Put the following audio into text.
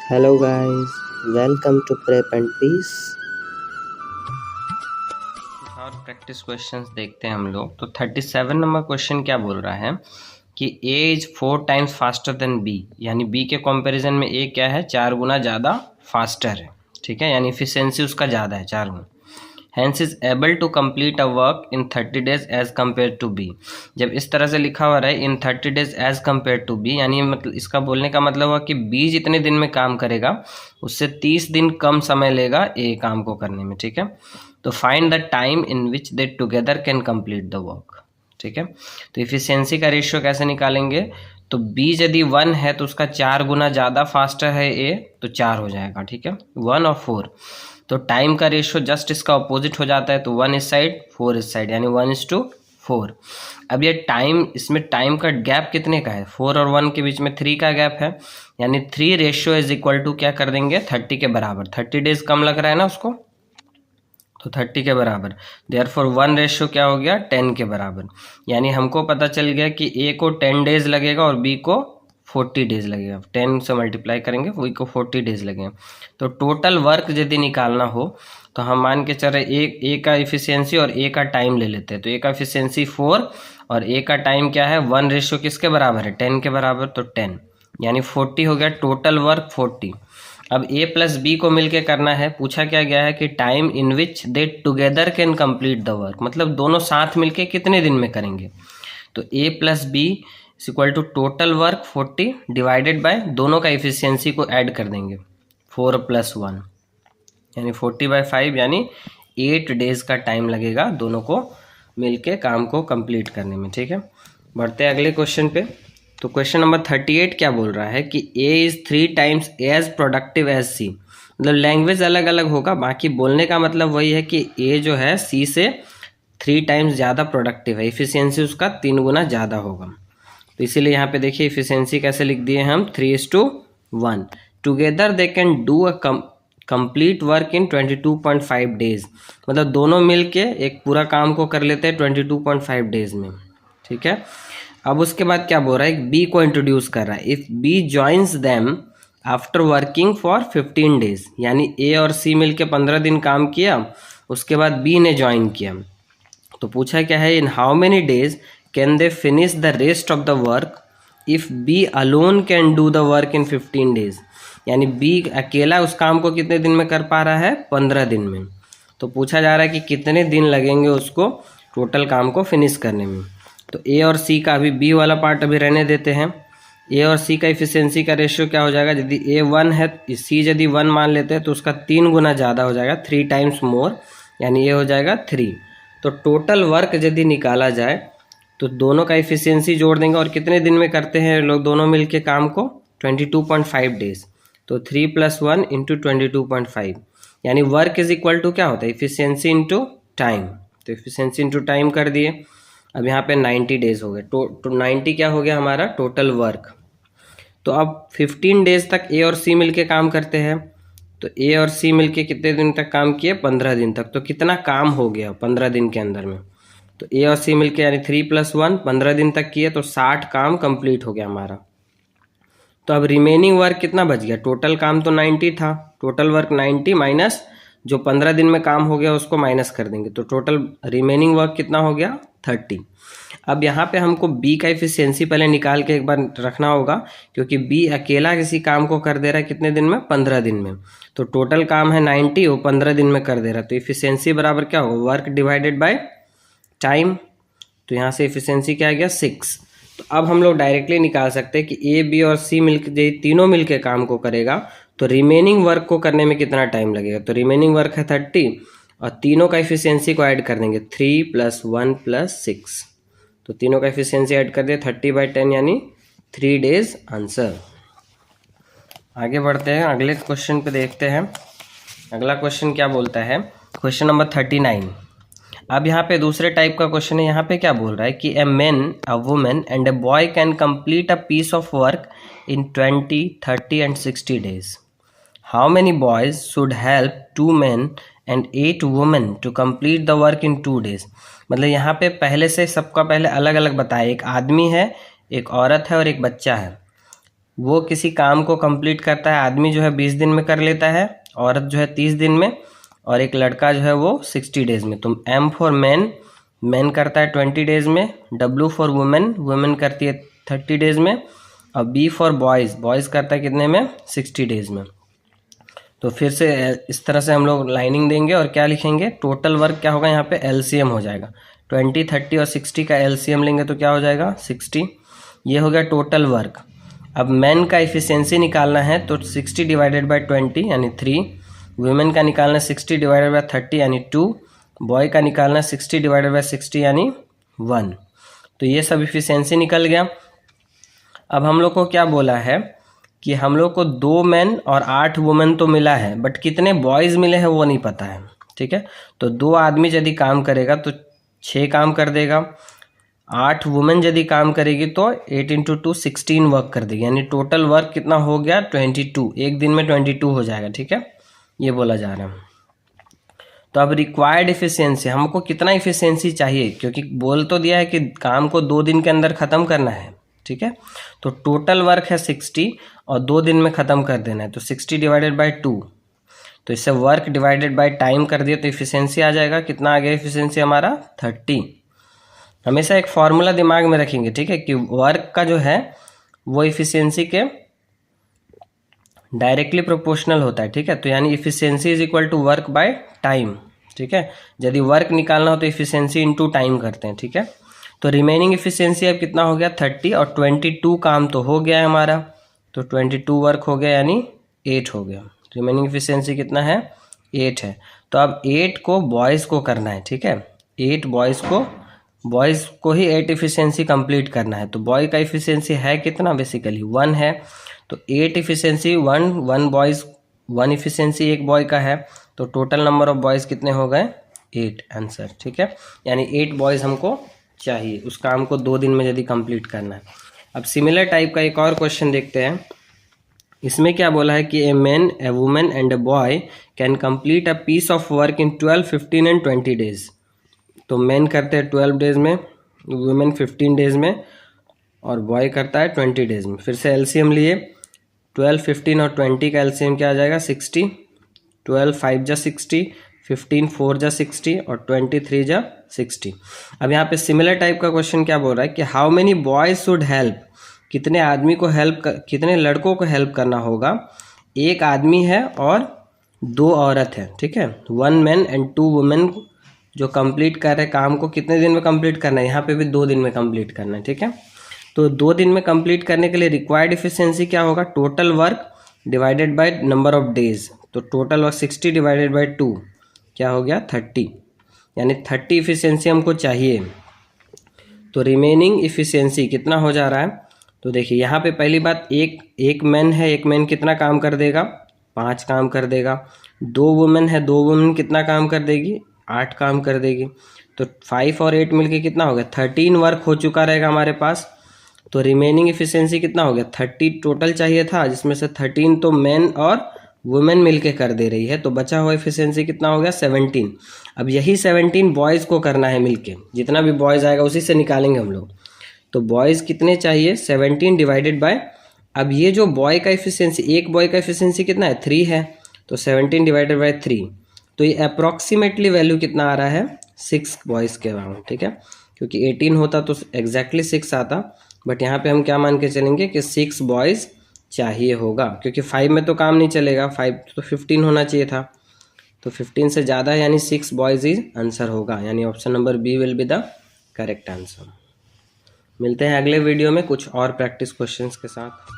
Hello guys, welcome to Prep and Peace। और practice questions देखते हैं हम लोग। तो 37 नंबर क्वेश्चन क्या बोल रहा है कि A is 4 times faster than B, यानी B के कंपैरिजन में A क्या है, 4 गुना ज़्यादा फास्टर है। ठीक है, यानी इफिशियंसी उसका ज़्यादा है 4 गुना। Hence is able to complete a work in 30 days as compare to B. जब इस तरह से लिखा हुआ है in 30 days as compare to B, यानी मतलब इसका बोलने का मतलब हुआ कि बी जितने दिन में काम करेगा उससे 30 दिन कम समय लेगा ए काम को करने में। ठीक है, तो find the time in which they together can complete the work. ठीक है, तो इफिशियंसी का रेशियो कैसे निकालेंगे, तो बी यदि 1 है तो उसका 4 गुना ज़्यादा फास्टर है ए, तो 4 हो जाएगा। ठीक है, 1 और 4, तो टाइम का रेशियो जस्ट इसका अपोजिट हो जाता है, तो 1 इस साइड 4 इस साइड, यानी 1:4। अब ये टाइम, इसमें टाइम का गैप कितने का है, 4 और 1 के बीच में 3 का गैप है, यानी 3 रेशियो इज इक्वल टू क्या कर देंगे, 30 के बराबर। 30 डेज कम लग रहा है ना उसको, तो 30 के बराबर, देयरफॉर 1 रेशियो क्या हो गया, 10 के बराबर। यानी हमको पता चल गया कि ए को 10 डेज लगेगा और बी को 40 डेज लगेगा। 10 से मल्टीप्लाई करेंगे, बी को 40 डेज लगेगा। तो टोटल वर्क यदि निकालना हो तो हम मान के चल रहे ए का इफिशियंसी और ए का टाइम ले लेते हैं। तो ए का इफिशियंसी 4 और ए का टाइम क्या है, 1 रेशियो किसके बराबर है, 10 के बराबर, तो 10 यानी 40 हो गया टोटल वर्क 40। अब ए प्लस बी को मिलके करना है, पूछा क्या गया है कि time in which they together can complete the work, मतलब दोनों साथ मिलके कितने दिन में करेंगे। तो A plus B is equal to total work 40 divided by दोनों का इफिशियंसी को ऐड कर देंगे, 4 + 1 यानी 40/5, यानी 8 डेज का टाइम लगेगा दोनों को मिलके काम को कंप्लीट करने में। ठीक है, बढ़ते हैं अगले क्वेश्चन पे। तो क्वेश्चन नंबर 38 क्या बोल रहा है कि A is 3 times as productive as C। मतलब लैंग्वेज अलग अलग होगा, बाकी बोलने का मतलब वही है कि A जो है C से 3 टाइम्स ज़्यादा प्रोडक्टिव है, इफिशियंसी उसका 3 गुना ज़्यादा होगा। तो इसीलिए यहाँ पे देखिए इफिशियंसी कैसे लिख दिए हम, 3:1। Together they can do a complete work in 22.5 days, मतलब दोनों मिलके एक पूरा काम को कर लेते हैं 22.5 डेज में। ठीक है, अब उसके बाद क्या बोल रहा है, बी को इंट्रोड्यूस कर रहा है। If B joins them after working for 15 days, यानी ए और सी मिलके 15 दिन काम किया, उसके बाद बी ने ज्वाइन किया। तो पूछा क्या है, in how many days can they finish the rest of the work if B alone can do the work in 15 days, यानी बी अकेला उस काम को कितने दिन में कर पा रहा है, 15 दिन में। तो पूछा जा रहा है कि कितने दिन लगेंगे उसको टोटल काम को फिनिश करने में। तो ए और सी का अभी बी वाला पार्ट अभी रहने देते हैं। ए और सी का इफिशियंसी का रेशियो क्या हो जाएगा, यदि ए 1 है, सी यदि 1 मान लेते हैं तो उसका 3 गुना ज़्यादा हो जाएगा, 3 टाइम्स मोर, यानी ये हो जाएगा 3। तो टोटल वर्क यदि निकाला जाए तो दोनों का इफिशियंसी जोड़ देंगे, और कितने दिन में करते हैं लोग दोनों मिलके काम को, 22.5 डेज। तो 3 + 1 × 22.5, यानी वर्क इज इक्वल टू क्या होता है, इफिशियंसी इंटू टाइम। तो इफिशियंसी इंटू टाइम कर दिए। अब यहाँ पे 90 डेज हो गए, तो 90 क्या हो गया हमारा टोटल वर्क। तो अब 15 डेज तक ए और सी मिलके काम करते हैं, तो ए और सी मिलके कितने दिन तक काम किए, 15 दिन तक। तो कितना काम हो गया 15 दिन के अंदर में, तो ए और सी मिलके यानी 3 + 1 15 दिन तक किए, तो 60 काम कंप्लीट हो गया हमारा। तो अब रिमेनिंग वर्क कितना बच गया, टोटल काम तो 90 था, टोटल वर्क 90 माइनस जो 15 दिन में काम हो गया उसको माइनस कर देंगे, तो टोटल रिमेनिंग वर्क कितना हो गया, 30। अब यहाँ पे हमको बी का इफिशियंसी पहले निकाल के एक बार रखना होगा, क्योंकि बी अकेला किसी काम को कर दे रहा है कितने दिन में, 15 दिन में। तो टोटल काम है 90, वो 15 दिन में कर दे रहा है, तो इफिशियंसी बराबर क्या होगा, वर्क डिवाइडेड बाय टाइम। तो यहाँ से इफिशियंसी क्या आ गया, 6। तो अब हम लोग डायरेक्टली निकाल सकते हैं कि ए बी और सी मिलके तीनों मिलके काम को करेगा तो रिमेनिंग वर्क को करने में कितना टाइम लगेगा। तो रिमेनिंग वर्क है 30, और तीनों का इफिशियंसी को ऐड कर देंगे, 3 + 1 + 6। तो तीनों का इफिशियंसी ऐड कर दिया, 30/10 यानी 3 डेज आंसर। आगे बढ़ते हैं, अगले क्वेश्चन पे देखते हैं। अगला क्वेश्चन क्या बोलता है, क्वेश्चन नंबर 39। अब यहाँ पे दूसरे टाइप का क्वेश्चन है। यहाँ पे क्या बोल रहा है कि a man, a women and a boy can complete a piece of work in 20, 30 and 60 days. How many boys should help 2 men and 8 women to complete the work in 2 days. मतलब यहाँ पे पहले से सबका पहले अलग अलग बताया, एक आदमी है, एक औरत है और एक बच्चा है। वो किसी काम को कंप्लीट करता है, आदमी जो है 20 दिन में कर लेता है, औरत जो है 30 दिन में, और एक लड़का जो है वो 60 डेज में। तो M फॉर मैन, मैन करता है 20 डेज में, W फॉर वुमेन, वुमेन करती है 30 डेज में, और B फॉर बॉयज़, बॉयज़ करता है कितने में, 60 डेज में। तो फिर से इस तरह से हम लोग लाइनिंग देंगे और क्या लिखेंगे, टोटल वर्क क्या होगा, यहाँ पे LCM हो जाएगा। 20, 30 और 60 का LCM लेंगे तो क्या हो जाएगा, 60। ये हो गया टोटल वर्क। अब मैन का इफिशियंसी निकालना है तो 60 डिवाइडेड बाई 20 यानी 3, वुमेन का निकालना है 60 डिवाइडेड बाई 30 यानी 2, बॉय का निकालना है 60 डिवाइडेड बाई 60 यानी 1। तो ये सब इफिशियंसी निकल गया। अब हम लोग को क्या बोला है कि हम लोग को 2 मैन और 8 वुमेन तो मिला है, बट कितने बॉयज़ मिले हैं वो नहीं पता है, ठीक है। तो 2 आदमी यदि काम करेगा तो 6 काम कर देगा, 8 वुमेन यदि काम करेगी तो 8 × 2 16 वर्क कर देगी, यानी टोटल वर्क कितना हो गया, 22। एक दिन में 22 हो जाएगा, ठीक है, ये बोला जा रहा है। तो अब रिक्वायर्ड इफिशियंसी, हमको कितना इफिशियंसी चाहिए, क्योंकि बोल तो दिया है कि काम को 2 दिन के अंदर ख़त्म करना है, ठीक है। तो टोटल वर्क है 60 और 2 दिन में ख़त्म कर देना है, तो 60 डिवाइडेड बाई 2, तो इससे वर्क डिवाइडेड बाई टाइम कर दिया तो इफिशियंसी आ जाएगा, कितना आ गया इफिशियंसी हमारा, 30। हमेशा एक फॉर्मूला दिमाग में रखेंगे, ठीक है, कि वर्क का जो है वो इफिशियंसी के डायरेक्टली प्रोपोर्शनल होता है, ठीक है। तो यानी efficiency is equal to work by time, ठीक है। यदि वर्क निकालना हो तो इफिशियंसी इनटू टाइम करते हैं, ठीक है। तो रिमेनिंग इफिशियंसी अब कितना हो गया, 30, और 22 काम तो हो गया है हमारा, तो 22 वर्क हो गया यानी 8 हो गया। रिमेनिंग इफिशियंसी कितना है, 8 है। तो अब 8 को बॉयज़ को करना है, ठीक है, 8 बॉयज़ को ही 8 इफिशियंसी कंप्लीट करना है। तो बॉय का इफिशियंसी है कितना, बेसिकली 1 है, तो 8 इफिशियंसी 1 बॉयज़, 1 इफिशियंसी एक बॉय का है, तो टोटल नंबर ऑफ बॉयज़ कितने हो गए, 8 आंसर, ठीक है। यानी 8 बॉयज़ हमको चाहिए उस काम को 2 दिन में यदि कंप्लीट करना है। अब सिमिलर टाइप का एक और क्वेश्चन देखते हैं। इसमें क्या बोला है कि a man, a women and a boy can complete a piece of work in 12, 15 and 20 days. तो मैन करते हैं 12 डेज में, वुमेन 15 डेज में, और बॉय करता है 20 डेज में। फिर से एलसीएम लिए, 12, 15 और 20 का एलसीएम क्या आ जाएगा, 60। 12 5 जा 60, 15 4 जा 60 और 23 जा 60। अब यहाँ पे सिमिलर टाइप का क्वेश्चन क्या बोल रहा है कि how many boys should help, कितने आदमी को कितने लड़कों को हेल्प करना होगा। एक आदमी है और 2 औरत है, ठीक है, 1 मैन एंड 2 वुमेन जो कंप्लीट कर रहे काम को कितने दिन में कंप्लीट करना है, यहाँ पे भी 2 दिन में कंप्लीट करना है, ठीक है। तो 2 दिन में कंप्लीट करने के लिए रिक्वायर्ड इफिशियंसी क्या होगा, total work divided by number of days. तो टोटल वर्क 60 डिवाइडेड बाय 2 क्या हो गया, 30, यानी 30 इफिशियंसी हमको चाहिए। तो रिमेनिंग इफिशियंसी कितना हो जा रहा है, तो देखिए यहाँ पे पहली बात, एक मैन है, एक मैन कितना काम कर देगा, 5 काम कर देगा। 2 वुमेन है, 2 वुमेन कितना काम कर देगी, 8 काम कर देगी। तो 5 और 8 मिलके कितना हो गया, 13 वर्क हो चुका रहेगा हमारे पास। तो रिमेनिंग इफिशियंसी कितना हो गया, 30 टोटल चाहिए था, जिसमें से 13 तो मैन और वुमेन मिलके कर दे रही है, तो बचा हुआ इफिशियंसी कितना हो गया, 17। अब यही 17 बॉयज़ को करना है मिलके, जितना भी बॉयज़ आएगा उसी से निकालेंगे हम लोग। तो बॉयज़ कितने चाहिए, 17 डिवाइडेड बाय, अब ये जो बॉय का इफिशियंसी, एक बॉय का इफिशियंसी कितना है, 3 है, तो 17 डिवाइडेड बाय 3, तो ये अप्रॉक्सीमेटली वैल्यू कितना आ रहा है, 6 बॉयज़ के अराउंड, ठीक है। क्योंकि 18 होता तो एग्जैक्टली 6 आता, बट यहाँ पे हम क्या मान के चलेंगे कि 6 बॉयज़ चाहिए होगा, क्योंकि 5 में तो काम नहीं चलेगा, 5 तो 15 होना चाहिए था, तो 15 से ज़्यादा यानी 6 बॉयज़ इज आंसर होगा, यानी option number B will be the correct answer. मिलते हैं अगले वीडियो में कुछ और प्रैक्टिस क्वेश्चंस के साथ।